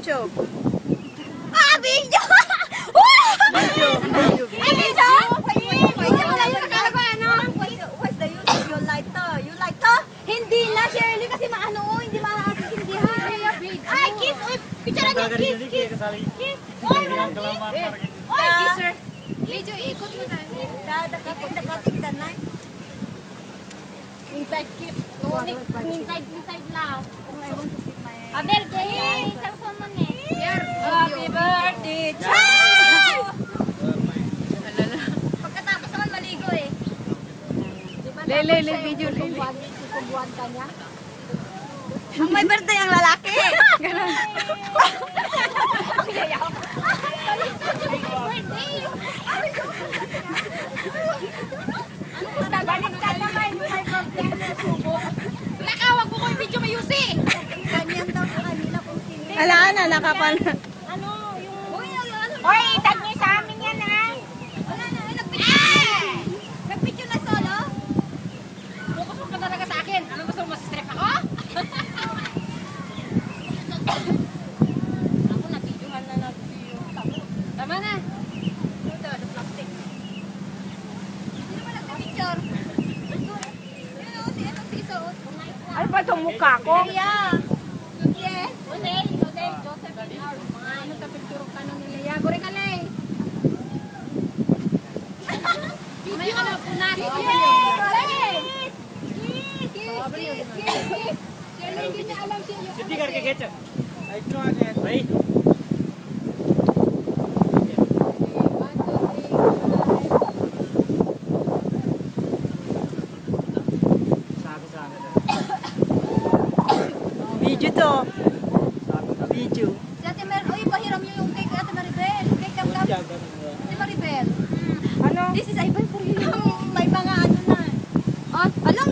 YouTube. Ah, video! YouTube. Video? What's the use of your lighter? You lighter? Hindi na, Shirley, kasi hindi makakasintindihan. Ay, kiss! Uy, picture na kiss! Kiss! Kiss! Oy, kisser! Video, ikot mo na. Dakating the night. Inside kiss. Inside love. Happy birthday! Happy birthday! Pagkatapos naman maligo eh. Lele, video, lele. Kubuhan ka niya. Ang may birthday ang lalaki. Ganon. Ang yayaw. Balik ka naman. May birthday na subo. Nakawag mo ko yung video may yusi. Ganyan daw sa kanila kung sino. Ala na, nakapan. Ano, yung... Oy, tag niyo sa amin yan ha. Wala na, nagpicture. Nagpicture na solo. Focus mo pa talaga sa akin. Ano gusto mo, masistrip ako? Ako na-videohan na nag-video. Tama na. Ito, the plastic. Sino ba nagpicture? Si Isuot. Ano ba itong mukha ko? Yeah. Yes. Odell, Joseph and R. Mga ano sa picture ka nung nila. Gore ka lay. May ano po na. Yes! Kiss! Shirley, hindi niya alam siya yung... सिद्धि करके खींच इतना आ गया भाई Video to. Video. Si Ate Mer, uy, pahiram niyo yung cake Ate Maribel. Cake ng love. Ate Maribel. Ano? This is Ivan for you. May mga ano na. Alam,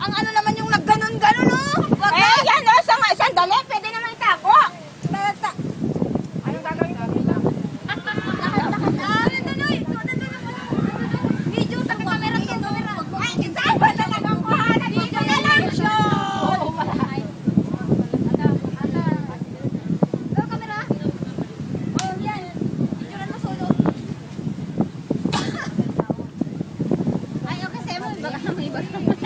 ang ano naman yung nagganon-ganon, oh. Wag Eh, yan o. Sandali. Pwede naman itago. bata. Anong gagawin ko? Video sa camera to. Ay, saan ba talagang kuhanan? Video na lang. Go, camera. Oh, yan. Picturean mo solo. Ay, okay, Simon. Baka may iba naman.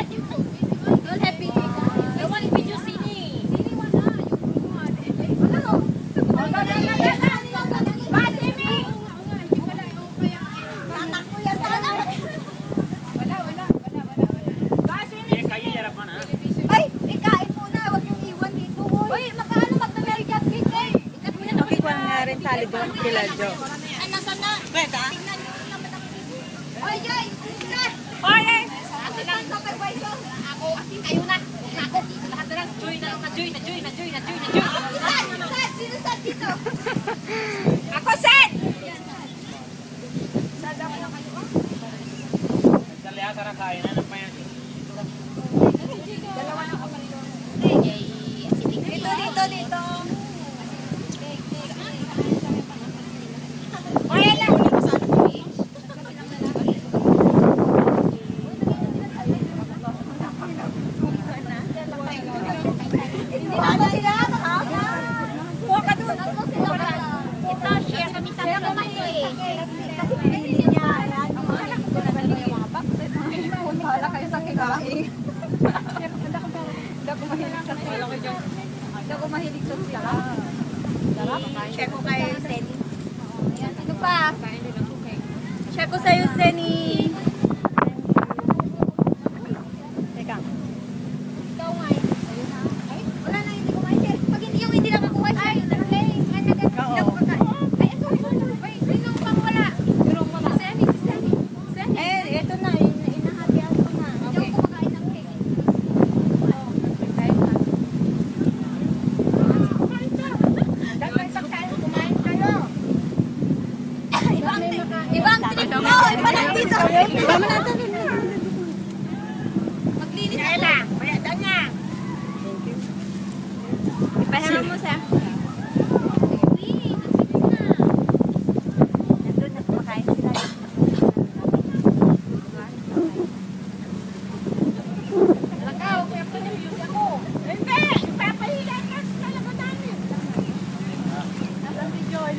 Don't happy. I want video sini. Sini wala. Ano? ये खाइए यार अपन हाँ Ay, ikain muna. Huwag yung iwan dito. Uy, magdamerikat cake eh. Ikat mo yan. Okay, kung nga rin tali doon kila Jo. Ay, nasaan na? Beta? Tingnan nyo naman ang video. Oy, Joy! Tingnan! Oy, eh! Ako lang supervisor. Ako, kayo na. Ako, lahat na lang. Joy na lang. Na-joy. Sino sad dito? Ako, Seth! चल यार सारा खाए ना नप्पा यहाँ Dito. Hindi na sila. Kuha ka dun. Ito, share kami sa mga Kasi pinili niya. Wala kayo sa kikain. Hindi ako mahilig sa sila. Share ko kay Seni. Ano pa? Share ko sa'yo, Seni. Teka. Ikaw nga eh. Ay, wala na, hindi ko ma-share. Pag hindi yung hindi nakakuha siya, yun na lang. Hindi ako kakain. Ay, ito. Ay, sino pang wala? Seni, si Seni. Seni. Eh, ito na. Inahatian ko na. Hindi ako kumakain ng cake. Dagdag pagkain, kumain kayo. Ibang trip mo! Iba lang dito!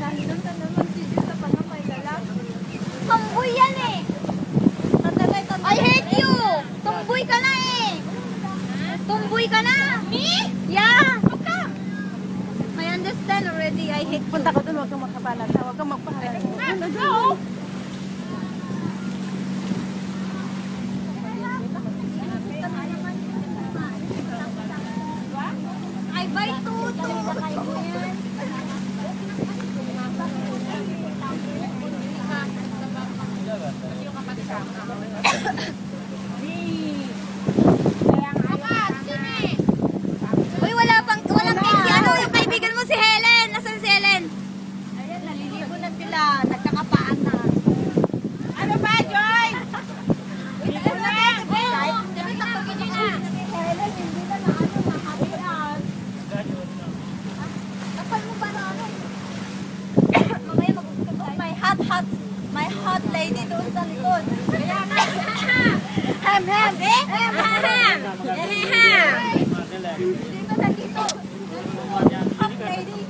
Nahilang ka naman si Diyos sa pangamay lalak. Tomboy yan eh. I hate you. Tomboy ka na eh. Tomboy ka na. Me? Yeah. How come? I understand already. I hate you. Punta ko doon, huwag kang makapalat. Huwag kang magpahalan. No. I buy two. Uy, walang cake si ano, yung kaibigan mo si Helen. Nasaan si Helen? Ayan, naliligo na sila. Nagkakapaan na. Ano ba, Joy? Ligo na! Helen, hindi na nakakapian. Kapal mo ba na ano? Mamaya mag-usap tayo. My hot lady doon sa likod. Kaya na. Ham. Hindi ba nandito? Hot lady.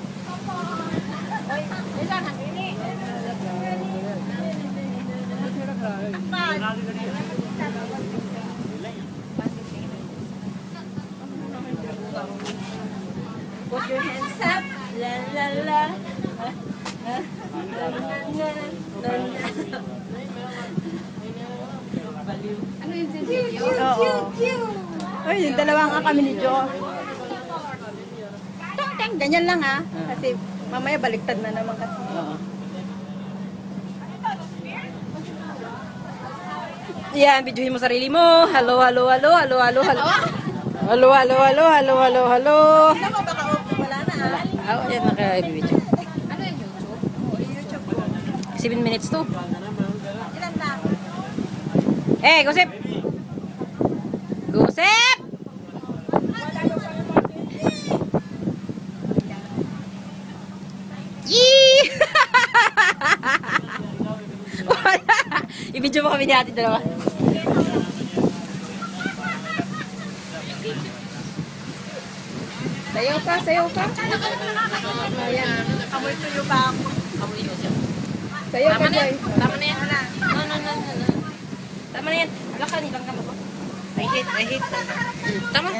Put your hands up. La la la. Ano yung sinsinyo? Ay, yung dalawang kami ni Jo. Teng, ganyan lang ah. Kasi mamaya baliktad na naman kasi. Yan, videohin mo sarili mo. Hello. Hello. Alam mo, baka wala na ah. Oh, yan, naka-video. Ano yung YouTube? 7 minutes to. Ilan na? Eh, Gosep! Gosep! Yee! I-video mo kami ni ate dalawa. Sayaw ka. Ayan. Amoy tuyo pa ako. Sayaw ka, Joy. Tama na yan. No. Tama na yan. Wala ka, nilang kama ko. I hate. Tama.